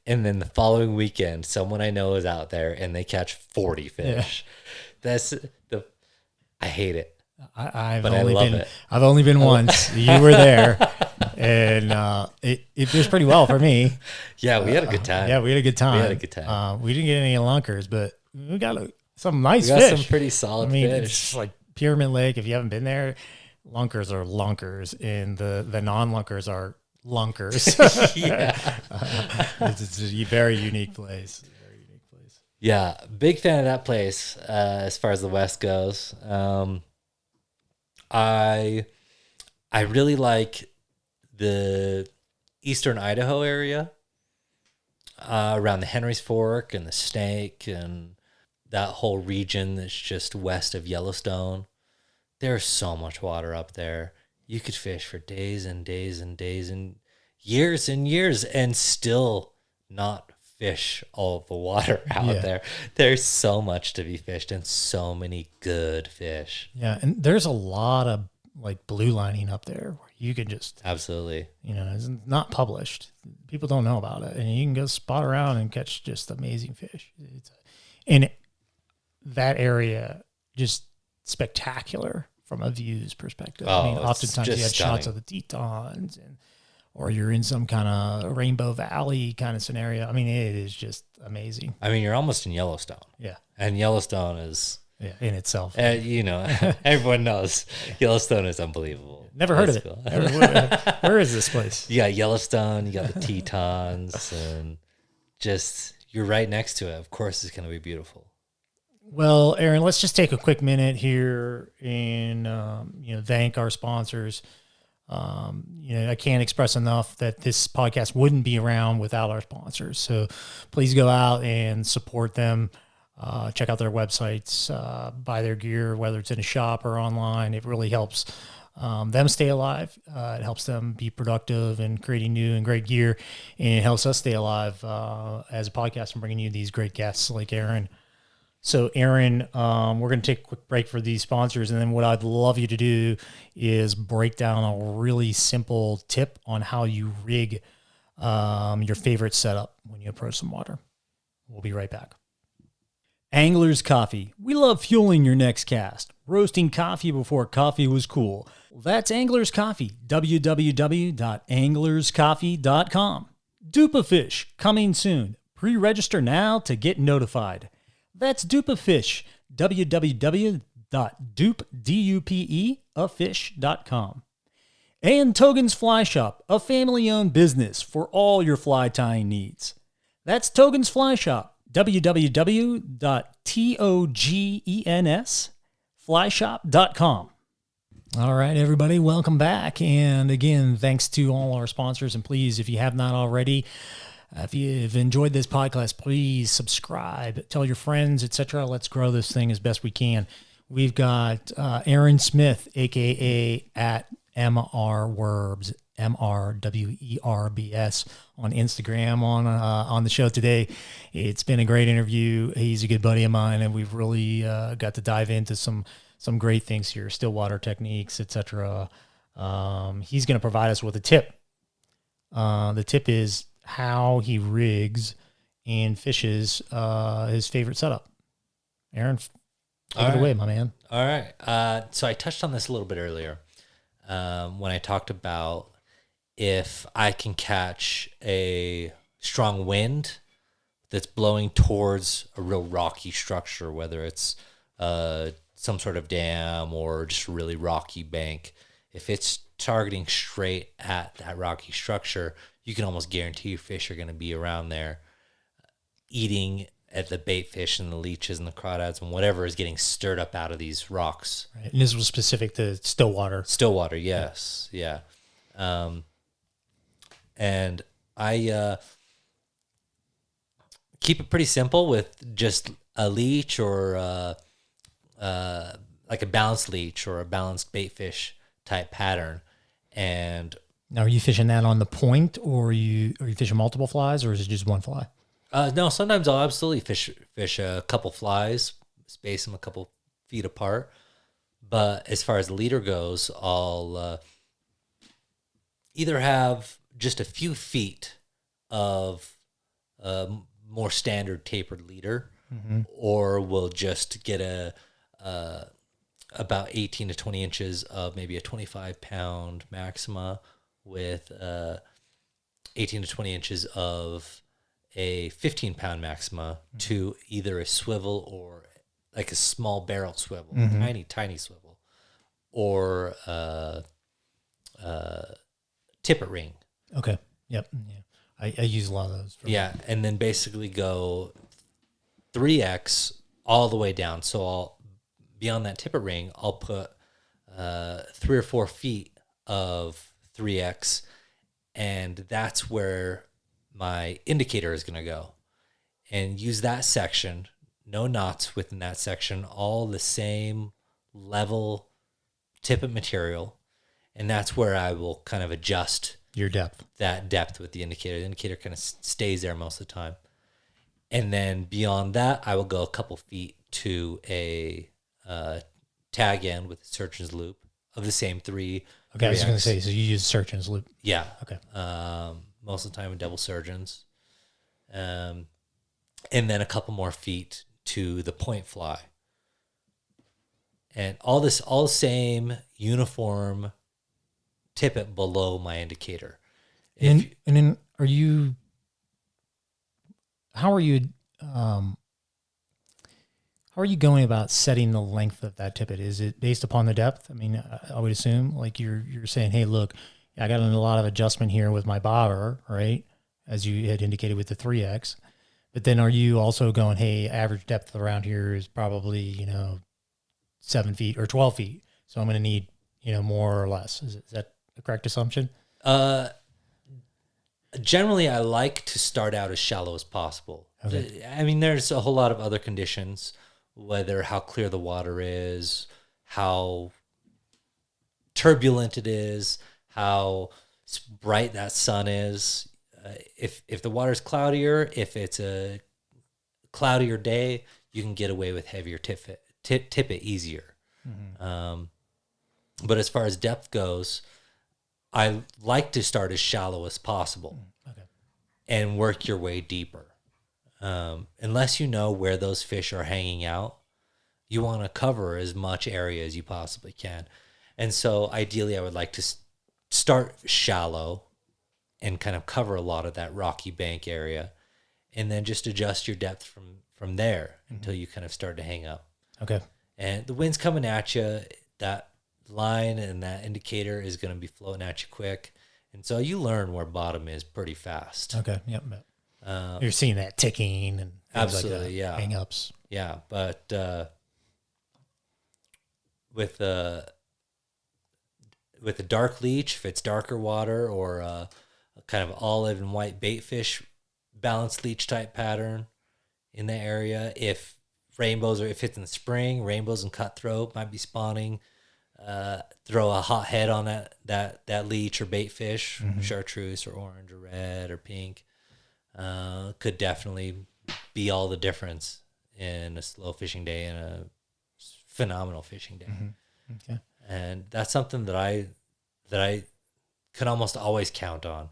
And then the following weekend, someone I know is out there and they catch 40 fish. Yeah. I hate it. I've only been once. You were there, and it fished pretty well for me. Yeah, we had a good time. We had a good time. We didn't get any lunkers, but we got some nice fish. Some pretty solid fish. It's like Pyramid Lake. If you haven't been there, lunkers are lunkers, and the non-lunkers are lunkers. Yeah. It's a very unique place. Yeah, big fan of that place as far as the West goes. I really like the eastern Idaho area, around the Henry's Fork and the Snake and that whole region that's just west of Yellowstone. There's so much water up there. You could fish for days and days and days and years and still not fish all of the water out there. There's so much to be fished and so many good fish. Yeah, and there's a lot of like blue lining up there where you can just absolutely, it's not published. People don't know about it, and you can go spot around and catch just amazing fish. And that area just spectacular from a views perspective. I mean, oftentimes you had shots of the Tetons, or you're in some kind of Rainbow Valley kind of scenario. I mean, it is just amazing. I mean, you're almost in Yellowstone. Yeah. And Yellowstone is... Yeah, in itself. Everyone knows Yellowstone is unbelievable. Never heard of it. Where is this place? You got Yellowstone, you got the Tetons, and just, you're right next to it. Of course, it's going to be beautiful. Well, Aaron, let's just take a quick minute here and thank our sponsors. I can't express enough that this podcast wouldn't be around without our sponsors. So please go out and support them. Check out their websites, buy their gear, whether it's in a shop or online. It really helps them stay alive. It helps them be productive and creating new and great gear. And it helps us stay alive as a podcast and bringing you these great guests like Aaron. So, Aaron, we're going to take a quick break for these sponsors. And then what I'd love you to do is break down a really simple tip on how you rig your favorite setup when you approach some water. We'll be right back. Anglers Coffee. We love fueling your next cast. Roasting coffee before coffee was cool. That's Anglers Coffee. www.anglerscoffee.com. Dupa Fish. Coming soon. Pre-register now to get notified. That's Dupa Fish. www.dupeafish.com. And Togen's Fly Shop. A family-owned business for all your fly tying needs. That's Togen's Fly Shop. www.togensflyshop.com. All right, everybody, welcome back. And again, thanks to all our sponsors. And please, if you have not already, if you've enjoyed this podcast, please subscribe, tell your friends, etc. Let's grow this thing as best we can. We've got Aaron Smith, a.k.a. at MR Werbs, MRWERBS on Instagram on the show today. It's been a great interview. He's a good buddy of mine, and we've really got to dive into some great things here, stillwater techniques, etc. He's going to provide us with a tip. The tip is how he rigs and fishes his favorite setup. Aaron, take it away, my man. All right. So I touched on this a little bit earlier when I talked about if I can catch a strong wind that's blowing towards a real rocky structure, whether it's some sort of dam or just a really rocky bank, if it's targeting straight at that rocky structure, you can almost guarantee your fish are going to be around there eating at the bait fish and the leeches and the crawdads and whatever is getting stirred up out of these rocks. Right. And this was specific to stillwater. Stillwater, yes. Yeah. And I keep it pretty simple with just a leech or like a balanced leech or a balanced bait fish type pattern. And now, are you fishing that on the point, or are you fishing multiple flies, or is it just one fly? No, sometimes I'll absolutely fish a couple flies, space them a couple feet apart. But as far as the leader goes, I'll either have just a few feet of more standard tapered leader, or we'll just get about 18 to 20 inches of maybe a 25-pound maxima with 18 to 20 inches of a 15-pound maxima to either a swivel or like a small barrel swivel, tiny swivel, or tippet ring. Okay. Yep. Yeah. I use a lot of those. Yeah, and then basically go 3x all the way down. So I'll beyond that tippet ring, I'll put 3 or 4 feet of 3x, and that's where my indicator is going to go. And use that section, no knots within that section, all the same level tippet material, and that's where I will kind of adjust your depth. That depth with the indicator. The indicator kind of stays there most of the time. And then beyond that, I will go a couple feet to a tag end with a surgeon's loop of the same three. Okay, I was going to say, so you use surgeon's loop. Yeah. Okay. Most of the time with double surgeons. And then a couple more feet to the point fly. And all the same uniform tippet below my indicator. And then how are you going about setting the length of that tippet? Is it based upon the depth? I mean, I would assume like you're saying, hey, look, I got a lot of adjustment here with my bobber, right? As you had indicated with the 3X. But then are you also going, hey, average depth around here is probably, 7 feet or 12 feet. So I'm going to need, more or less. Is that a correct assumption? Generally, I like to start out as shallow as possible. Okay. I mean, there's a whole lot of other conditions, whether how clear the water is, how turbulent it is, how bright that sun is. If the water's cloudier, if it's a cloudier day, you can get away with heavier tippet easier. Mm-hmm. But as far as depth goes, I like to start as shallow as possible and work your way deeper. Unless you know where those fish are hanging out, you want to cover as much area as you possibly can. And so ideally, I would like to start shallow and kind of cover a lot of that rocky bank area, and then just adjust your depth from there until you kind of start to hang up. Okay. And the wind's coming at you, that line and that indicator is going to be floating at you quick. And so you learn where bottom is pretty fast. Okay. Yep. You're seeing that ticking and absolutely, like that, yeah, hang-ups. Yeah, but with the dark leech, if it's darker water, or a kind of olive and white baitfish balanced leech type pattern in the area, if it's in the spring, rainbows and cutthroat might be spawning. Throw a hot head on that leech or baitfish, chartreuse or orange or red or pink. Could definitely be all the difference in a slow fishing day and a phenomenal fishing day. Mm-hmm. Okay. And that's something that I can almost always count on.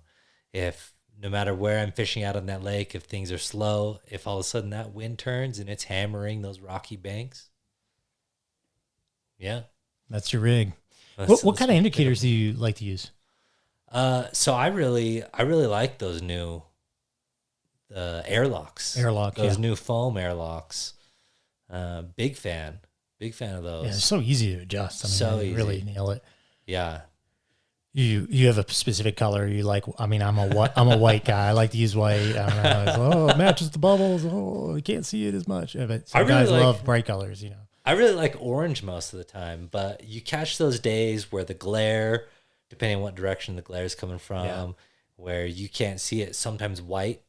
If no matter where I'm fishing out on that lake, if things are slow, if all of a sudden that wind turns and it's hammering those rocky banks, yeah, that's your rig. What kind of indicators do you like to use? So I really like those new airlocks. Those new foam airlocks. Big fan of those. Yeah, it's so easy to adjust. I mean, so easy. Really nail it. Yeah. You have a specific color you like? I mean, I'm a white guy. I like to use white. I don't know. It matches the bubbles. I can't see it as much. But some guys love bright colors, I really like orange most of the time, but you catch those days where the glare, depending on what direction the glare is coming from, where you can't see it. Sometimes white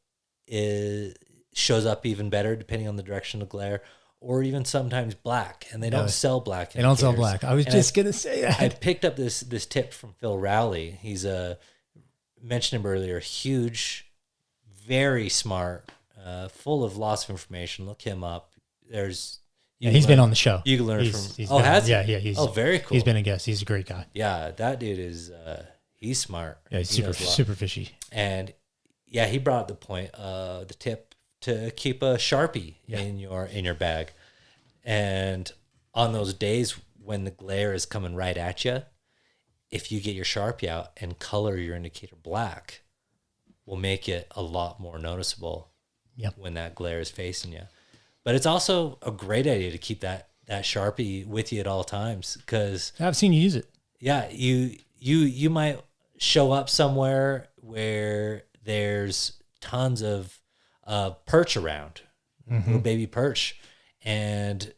shows up even better depending on the direction of the glare, or even sometimes black, and they don't sell black. They don't sell black. I was just going to say that. I picked up this tip from Phil Rowley. He's mentioned him earlier, huge, very smart, full of lots of information. Look him up. He's been on the show. You can learn from. Has he? Yeah. Very cool. He's been a guest. He's a great guy. Yeah, that dude is. He's smart. Yeah, he's super fishy. And yeah, he brought up the point, the tip to keep a Sharpie in your bag, and on those days when the glare is coming right at you, if you get your Sharpie out and color your indicator black, will make it a lot more noticeable. Yep. When that glare is facing you. But it's also a great idea to keep that Sharpie with you at all times, because I've seen you use it. Yeah, you might show up somewhere where there's tons of perch around, little baby perch, and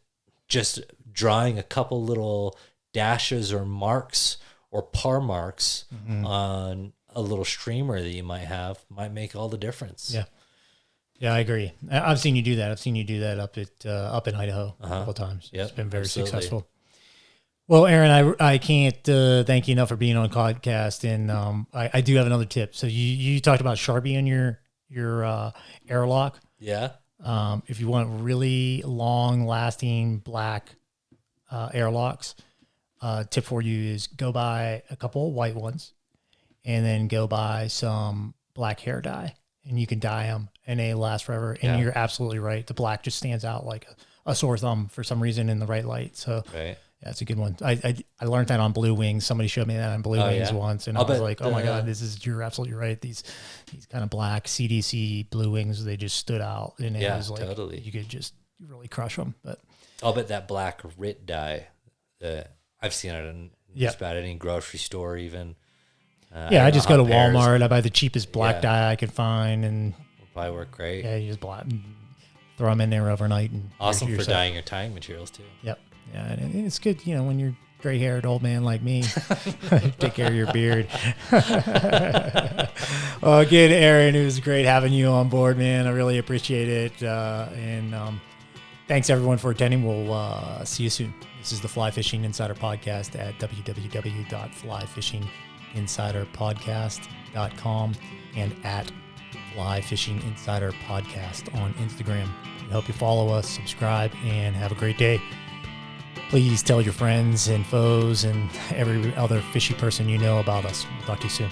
just drawing a couple little dashes or marks or par marks on a little streamer that you might have might make all the difference. Yeah. Yeah, I agree. I've seen you do that. I've seen you do that up in Idaho a couple of times. Yep, it's been very successful. Well, Aaron, I can't thank you enough for being on the podcast. And I do have another tip. So you talked about Sharpie in your airlock. Yeah. If you want really long-lasting black airlocks, tip for you is go buy a couple of white ones and then go buy some black hair dye, and you can dye them and they last forever. And you're absolutely right. The black just stands out like a sore thumb for some reason in the right light. So yeah, it's a good one. I learned that on Blue Wings. Somebody showed me that on Blue Wings once, and I was like, oh my God, you're absolutely right. These kind of black CDC Blue Wings, they just stood out, and it was like you could just really crush them. But I'll bet that black RIT dye, I've seen it in just about any grocery store even. I just go to Walmart. I buy the cheapest black dye I can find, and will probably work great. Yeah, you just throw them in there overnight. And awesome for dyeing your tying materials too. Yep. Yeah, and it's good, when you're gray-haired old man like me, take care of your beard. Well, again, Aaron, it was great having you on board, man. I really appreciate it. And thanks, everyone, for attending. We'll see you soon. This is the Fly Fishing Insider Podcast at www.flyfishinginsiderpodcast.com and at Fly Fishing Insider Podcast on Instagram. We hope you follow us, subscribe, and have a great day. Please tell your friends and foes and every other fishy person you know about us. We'll talk to you soon.